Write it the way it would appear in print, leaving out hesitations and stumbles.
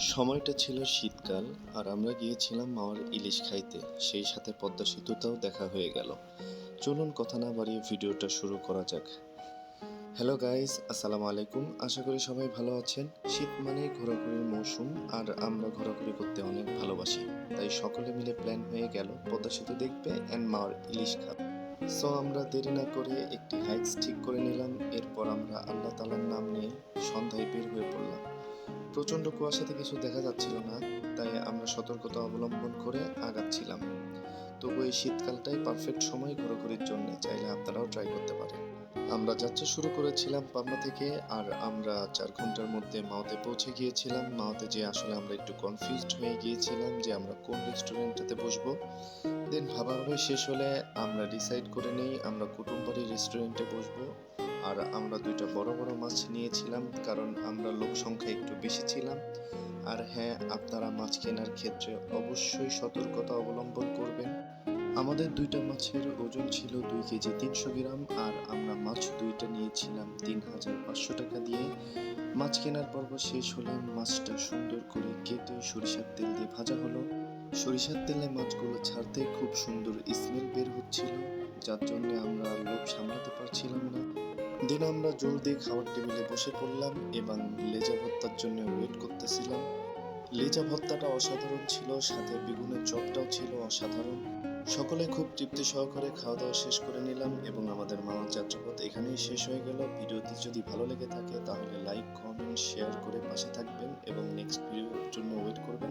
সময়টা ছিল শীতকাল আর আমরা গিয়েছিলাম মাওয়ার ইলিশ খাইতে, সেই সাথে পদ্মা সেতুটাও দেখা হয়ে গেল। চলুন কথা না বাড়িয়ে ভিডিওটা শুরু করা যাক। হ্যালো গাইস, আসসালামু আলাইকুম। আশা করি সবাই ভালো আছেন। শীত মানেই ঘোরাঘুরির মৌসুম আর আমরা ঘোরাঘুরি করতে অনেক ভালোবাসি। তাই সকলে মিলে প্ল্যান হয়ে গেল পদ্মা সেতু দেখবে অ্যান্ড মাওয়ার ইলিশ খাবে। সো আমরা দেরি না করে একটি হাইকস ঠিক করে নিলাম। এরপর আমরা আল্লাহ তাআলার নাম নিয়ে সন্ধ্যায় বের হয়ে পড়লাম। প্রচণ্ড কুয়াশাতে কিছু দেখা যাচ্ছিল না, তাই আমরা সতর্কতা অবলম্বন করে আগাচ্ছিলাম। তবু এই শীতকালটাই পারফেক্ট সময় ঘোরাঘুরির জন্য, চাইলে আপনারাও ট্রাই করতে পারেন। আমরা যাত্রা শুরু করেছিলাম পাবনা থেকে, আর আমরা 4 ঘন্টার মধ্যে মাওতে পৌঁছে গিয়েছিলাম। মাওতে যেয়ে আসলে আমরা একটু কনফিউজড হয়ে গিয়েছিলাম যে আমরা কোন রেস্টুরেন্টটাতে বসবো। দেন ভাবাভাবি শেষ হলে আমরা ডিসাইড করে নেই আমরা কুটুমবাড়ি রেস্টুরেন্টে বসবো। আর আমরা দুইটা বড় বড় মাছ নিয়েছিলাম, কারণ আমরা লোক সংখ্যা একটু বেশি ছিলাম। আর হ্যাঁ, আপনারা মাছ কেনার ক্ষেত্রে অবশ্যই সতর্কতা অবলম্বন করবেন। আমাদের দুইটা মাছের ওজন ছিল 2 কেজি 300 গ্রাম, আর আমরা মাছ দুইটা নিয়েছিলাম 3500 টাকা দিয়ে। মাছ কেনার পর্ব শেষ হলে মাছটা সুন্দর করে কেটে সরিষার তেল দিয়ে ভাজা হলো। সরিষার তেলে মাছগুলো ছাড়তে খুব সুন্দর স্মেল বের হচ্ছিল, যার জন্য আমরা লোভ সামলাতে পারছিলাম না। দিন আমরা জলদি খাওয়ার টেবিলে বসে পড়লাম এবং লেজা ভর্তার জন্য ওয়েট করতেছিলাম। লেজা ভর্তাটা অসাধারণ ছিল, সাথে বেগুনের চপটাও ছিল অসাধারণ। সকলে খুব তৃপ্তি সহকারে খাওয়া দাওয়া শেষ করে নিলাম এবং আমাদের মাওয়ার যাত্রাপথ এখানেই শেষ হয়ে গেল। ভিডিওটি যদি ভালো লেগে থাকে তাহলে লাইক, কমেন্ট, শেয়ার করে পাশে থাকবেন এবং নেক্সট ভিডিওর জন্য ওয়েট করবেন।